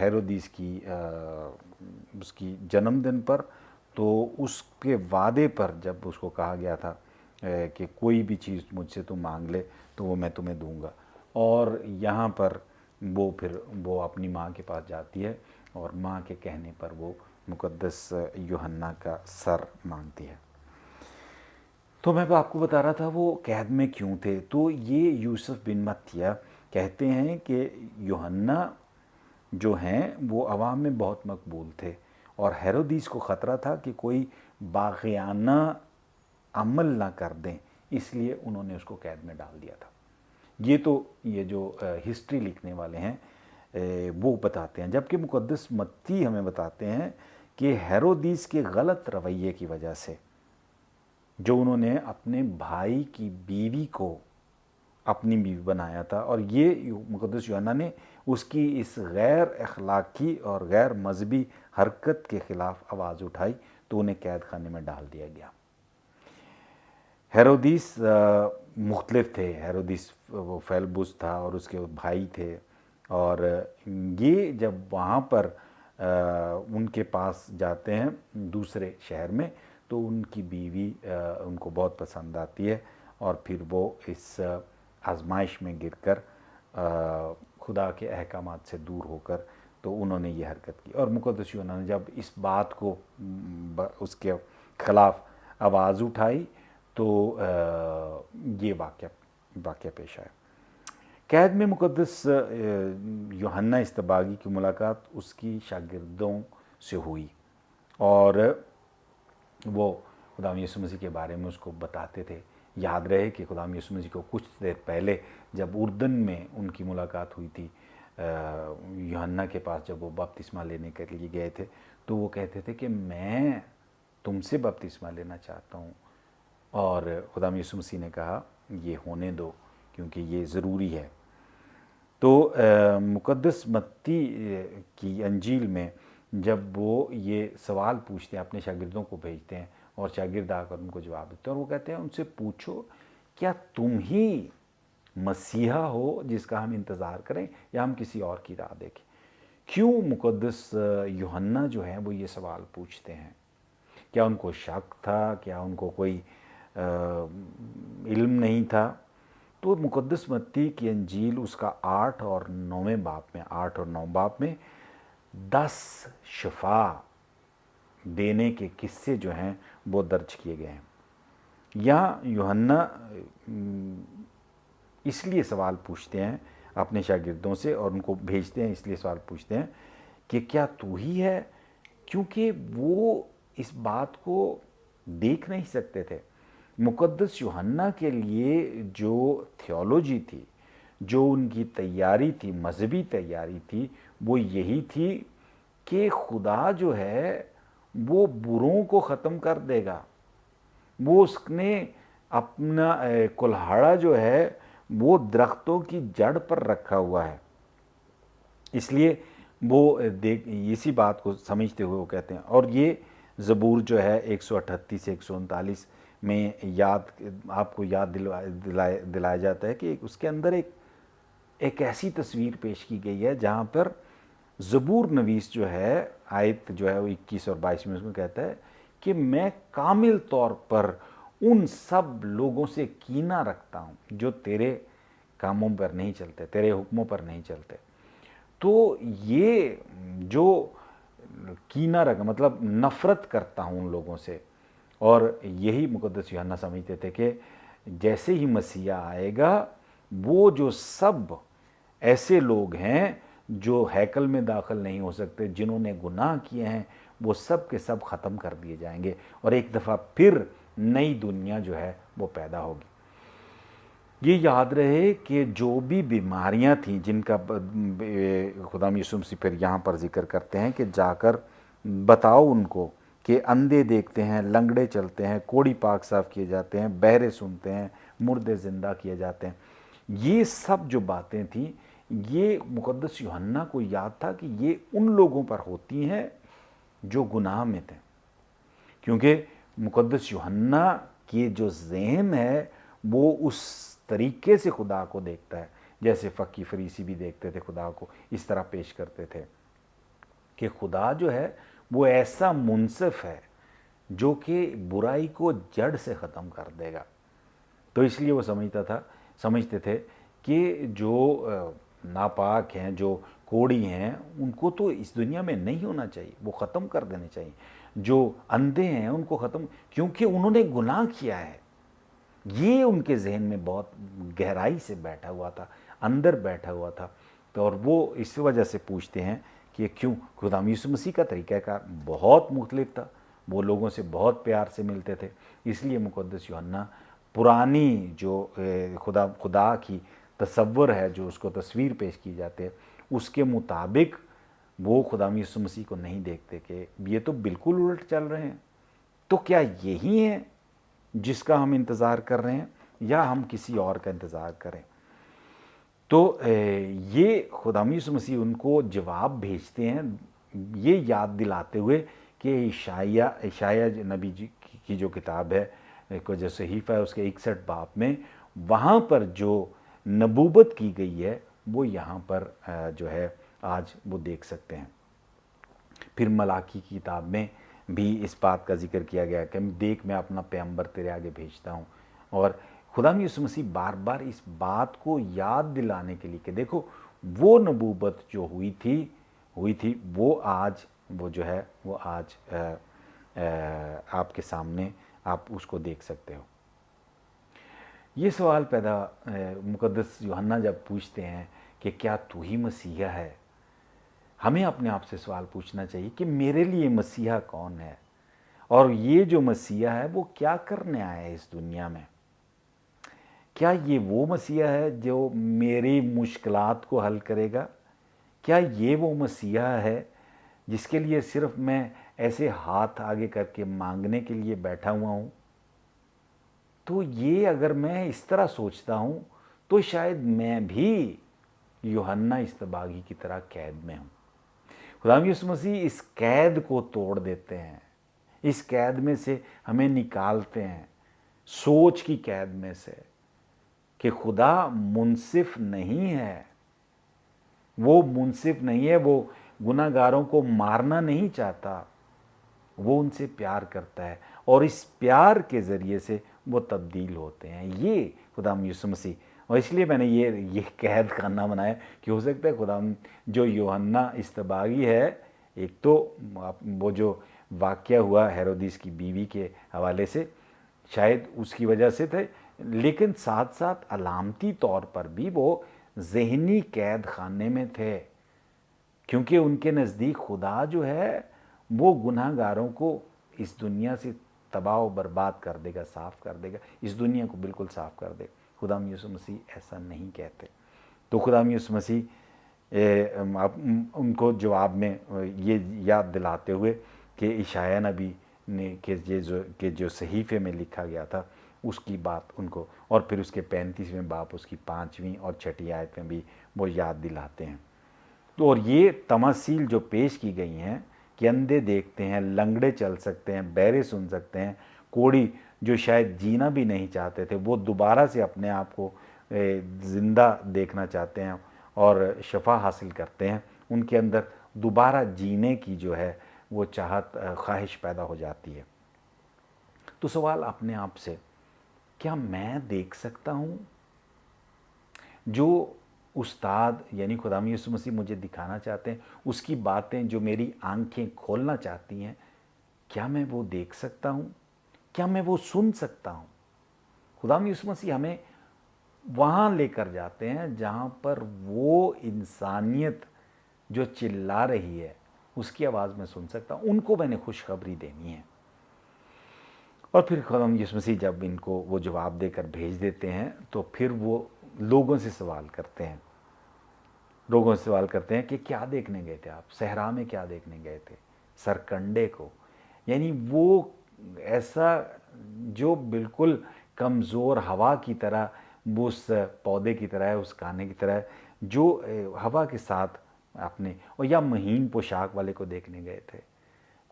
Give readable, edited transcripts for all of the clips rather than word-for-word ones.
ہیرودیس کی اس کی جنم دن پر، تو اس کے وعدے پر جب اس کو کہا گیا تھا کہ کوئی بھی چیز مجھ سے تم مانگ لے تو وہ میں تمہیں دوں گا، اور یہاں پر وہ اپنی ماں کے پاس جاتی ہے اور ماں کے کہنے پر وہ مقدس یوحنا کا سر مانگتی ہے۔ تو میں آپ کو بتا رہا تھا وہ قید میں کیوں تھے، تو یہ یوسف بن متیہ کہتے ہیں کہ یوحنا جو ہیں وہ عوام میں بہت مقبول تھے، اور ہیرودیس کو خطرہ تھا کہ کوئی باغیانہ عمل نہ کر دیں، اس لیے انہوں نے اس کو قید میں ڈال دیا تھا۔ یہ جو ہسٹری لکھنے والے ہیں وہ بتاتے ہیں، جبکہ مقدس متی ہمیں بتاتے ہیں کہ ہیرودیس کے غلط رویے کی وجہ سے، جو انہوں نے اپنے بھائی کی بیوی کو اپنی بیوی بنایا تھا، اور یہ مقدس یوحنا نے اس کی اس غیر اخلاقی اور غیر مذہبی حرکت کے خلاف آواز اٹھائی، تو انہیں قید خانے میں ڈال دیا گیا۔ ہیرودیس مختلف تھے، ہیرودیس وہ فیلبس تھا اور اس کے بھائی تھے، اور یہ جب وہاں پر ان کے پاس جاتے ہیں دوسرے شہر میں، تو ان کی بیوی ان کو بہت پسند آتی ہے، اور پھر وہ اس آزمائش میں گر کر خدا کے احکامات سے دور ہو کر تو انہوں نے یہ حرکت کی، اور مقدس یوحنا نے جب اس بات کو اس کے خلاف آواز اٹھائی تو یہ واقعہ پیش آیا۔ قید میں مقدس یوحنا اصطباغی کی ملاقات اس کی شاگردوں سے ہوئی، اور وہ خدا یسوع مسیح کے بارے میں اس کو بتاتے تھے۔ یاد رہے کہ خدا یسوع مسیح کو کچھ دیر پہلے جب اردن میں ان کی ملاقات ہوئی تھی یوحنا کے پاس، جب وہ بپتسمہ لینے کے لیے گئے تھے، تو وہ کہتے تھے کہ میں تم سے بپتسمہ لینا چاہتا ہوں، اور خدا یسوع مسیح نے کہا یہ ہونے دو کیونکہ یہ ضروری ہے۔ تو مقدس متی کی انجیل میں جب وہ یہ سوال پوچھتے ہیں، اپنے شاگردوں کو بھیجتے ہیں، اور شاگرد آ کر ان کو جواب دیتے ہیں، اور وہ کہتے ہیں ان سے پوچھو کیا تم ہی مسیحا ہو جس کا ہم انتظار کریں، یا ہم کسی اور کی راہ دیکھیں؟ کیوں مقدس یوحنا جو ہیں وہ یہ سوال پوچھتے ہیں؟ کیا ان کو شک تھا؟ کیا ان کو کوئی علم نہیں تھا؟ تو مقدس متی کی انجیل اس کا 8 اور 9 باب میں 10 شفا دینے کے قصے جو ہیں وہ درج کیے گئے ہیں۔ یہاں یوحنا اس لیے سوال پوچھتے ہیں اپنے شاگردوں سے، اور ان کو بھیجتے ہیں اس لیے سوال پوچھتے ہیں کہ کیا تو ہی ہے، کیونکہ وہ اس بات کو دیکھ نہیں سکتے تھے۔ مقدس یوحنا کے لیے جو تھیولوجی تھی، جو ان کی تیاری تھی، مذہبی تیاری تھی، وہ یہی تھی کہ خدا جو ہے وہ بروں کو ختم کر دے گا۔ وہ اس نے اپنا کلہاڑا جو ہے وہ درختوں کی جڑ پر رکھا ہوا ہے، اس لیے وہ اسی بات کو سمجھتے ہوئے وہ کہتے ہیں۔ اور یہ زبور جو ہے 138 سے 139 میں آپ کو یاد دلایا جاتا ہے کہ اس کے اندر ایک ایسی تصویر پیش کی گئی ہے جہاں پر زبور نویس جو ہے آیت جو ہے وہ 21 اور 22 میں اس میں کہتا ہے کہ میں کامل طور پر ان سب لوگوں سے کینہ رکھتا ہوں جو تیرے کاموں پر نہیں چلتے، تیرے حکموں پر نہیں چلتے۔ تو یہ جو کینہ رکھ مطلب نفرت کرتا ہوں ان لوگوں سے، اور یہی مقدس یوحنا سمجھتے تھے کہ جیسے ہی مسیح آئے گا وہ جو سب ایسے لوگ ہیں جو ہیکل میں داخل نہیں ہو سکتے، جنہوں نے گناہ کیے ہیں، وہ سب کے سب ختم کر دیے جائیں گے، اور ایک دفعہ پھر نئی دنیا جو ہے وہ پیدا ہوگی۔ یہ یاد رہے کہ جو بھی بیماریاں تھیں جن کا خدا یسوع مسیح پھر یہاں پر ذکر کرتے ہیں کہ جا کر بتاؤ ان کو کہ اندھے دیکھتے ہیں، لنگڑے چلتے ہیں، کوڑی پاک صاف کیے جاتے ہیں، بہرے سنتے ہیں، مردے زندہ کیے جاتے ہیں۔ یہ سب جو باتیں تھیں یہ مقدس یوحنا کو یاد تھا کہ یہ ان لوگوں پر ہوتی ہیں جو گناہ میں تھے، کیونکہ مقدس یوحنا کی جو ذہن ہے وہ اس طریقے سے خدا کو دیکھتا ہے جیسے فقی فریسی بھی دیکھتے تھے، خدا کو اس طرح پیش کرتے تھے۔ کہ خدا جو ہے وہ ایسا منصف ہے جو کہ برائی کو جڑ سے ختم کر دے گا. تو اس لیے وہ سمجھتے تھے کہ جو ناپاک ہیں، جو کوڑی ہیں، ان کو تو اس دنیا میں نہیں ہونا چاہیے، وہ ختم کر دینے چاہیے. جو اندھے ہیں ان کو ختم، کیونکہ انہوں نے گناہ کیا ہے. یہ ان کے ذہن میں بہت گہرائی سے بیٹھا ہوا تھا، اندر بیٹھا ہوا تھا. تو اور وہ اس وجہ سے پوچھتے ہیں کہ کیوں. خدا یسوع مسیح کا طریقہ کار بہت مختلف تھا، وہ لوگوں سے بہت پیار سے ملتے تھے. اس لیے مقدس یوحنا پرانی جو خدا کی تصور ہے، جو اس کو تصویر پیش کی جاتے ہیں، اس کے مطابق وہ خدا یسوع مسیح کو نہیں دیکھتے کہ یہ تو بالکل الٹ چل رہے ہیں. تو کیا یہی ہے جس کا ہم انتظار کر رہے ہیں یا ہم کسی اور کا انتظار کریں؟ تو یہ خدا یسوع مسیح ان کو جواب بھیجتے ہیں، یہ یاد دلاتے ہوئے کہ اشعیا نبی جی کی جو کتاب ہے، جو صحیفہ ہے، اس کے 61 باب میں وہاں پر جو نبوت کی گئی ہے وہ یہاں پر جو ہے آج وہ دیکھ سکتے ہیں. پھر ملاکی کی کتاب میں بھی اس بات کا ذکر کیا گیا کہ دیکھ میں اپنا پیغمبر تیرے آگے بھیجتا ہوں. اور خدا یسوع مسیح بار بار اس بات کو یاد دلانے کے لیے کہ دیکھو وہ نبوت جو ہوئی تھی وہ آج وہ جو ہے وہ آج آپ کے سامنے آپ اس کو دیکھ سکتے ہو. یہ سوال مقدس یوحنا جب پوچھتے ہیں کہ کیا تو ہی مسیحا ہے، ہمیں اپنے آپ سے سوال پوچھنا چاہیے کہ میرے لیے مسیحا کون ہے، اور یہ جو مسیحا ہے وہ کیا کرنے آیا ہے اس دنیا میں. کیا یہ وہ مسیحا ہے جو میری مشکلات کو حل کرے گا؟ کیا یہ وہ مسیحا ہے جس کے لیے صرف میں ایسے ہاتھ آگے کر کے مانگنے کے لیے بیٹھا ہوا ہوں؟ تو یہ اگر میں اس طرح سوچتا ہوں تو شاید میں بھی یوحنا اصطباغی کی طرح قید میں ہوں. خدا یسوع مسیح اس قید کو توڑ دیتے ہیں، اس قید میں سے ہمیں نکالتے ہیں، سوچ کی قید میں سے، کہ خدا منصف نہیں ہے. وہ منصف نہیں ہے، وہ گناہ گاروں کو مارنا نہیں چاہتا، وہ ان سے پیار کرتا ہے اور اس پیار کے ذریعے سے وہ تبدیل ہوتے ہیں. یہ خدا یسوع مسیح. اور اس لیے میں نے یہ قید خانہ بنایا کہ ہو سکتا ہے خدا جو یوحنا اصطباغی ہے، ایک تو وہ جو واقعہ ہوا ہیرودیس کی بیوی کے حوالے سے شاید اس کی وجہ سے تھے، لیکن ساتھ ساتھ علامتی طور پر بھی وہ ذہنی قید خانے میں تھے، کیونکہ ان کے نزدیک خدا جو ہے وہ گناہ گاروں کو اس دنیا سے تباہ و برباد کر دے گا، صاف کر دے گا، اس دنیا کو بالکل صاف کر دے گا. خدا یسوع مسیح ایسا نہیں کہتے. تو خدا یسوع مسیح ان کو جواب میں یہ یاد دلاتے ہوئے کہ اشعیا نبی نے کہ جو صحیفے میں لکھا گیا تھا اس کی بات ان کو، اور پھر اس کے 35ویں باب اس کی 5ویں اور 6 آیت میں بھی وہ یاد دلاتے ہیں. تو اور یہ تماثیل جو پیش کی گئی ہیں کہ اندھے دیکھتے ہیں، لنگڑے چل سکتے ہیں، بہرے سن سکتے ہیں، کوڑی جو شاید جینا بھی نہیں چاہتے تھے وہ دوبارہ سے اپنے آپ کو زندہ دیکھنا چاہتے ہیں اور شفا حاصل کرتے ہیں، ان کے اندر دوبارہ جینے کی جو ہے وہ چاہت، خواہش پیدا ہو جاتی ہے. تو سوال اپنے آپ سے، کیا میں دیکھ سکتا ہوں جو استاد یعنی خدا یسوع مسیح مجھے دکھانا چاہتے ہیں، اس کی باتیں جو میری آنکھیں کھولنا چاہتی ہیں، کیا میں وہ دیکھ سکتا ہوں؟ کیا میں وہ سن سکتا ہوں؟ خدا یسوع مسیح ہمیں وہاں لے کر جاتے ہیں جہاں پر وہ انسانیت جو چلا رہی ہے اس کی آواز میں سن سکتا ہوں. ان کو میں نے خوشخبری دینی ہے. اور پھر خدا یسوع مسیح جب ان کو وہ جواب دے کر بھیج دیتے ہیں تو پھر وہ لوگوں سے سوال کرتے ہیں. لوگوں سے سوال کرتے ہیں کہ کیا دیکھنے گئے تھے آپ؟ صحرا میں کیا دیکھنے گئے تھے؟ سرکنڈے کو، یعنی وہ ایسا جو بالکل کمزور ہوا کی طرح، وہ اس پودے کی طرح ہے، اس کانے کی طرح ہے جو ہوا کے ساتھ اپنے، اور یا مہین پوشاک والے کو دیکھنے گئے تھے،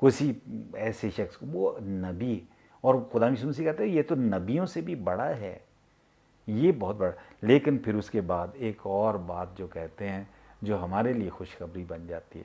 کسی ایسے شخص کو، وہ نبی. اور خدا یسوع مسیح کہتے ہیں یہ تو نبیوں سے بھی بڑا ہے، یہ بہت بڑا. لیکن پھر اس کے بعد ایک اور بات جو کہتے ہیں جو ہمارے لیے خوشخبری بن جاتی ہے.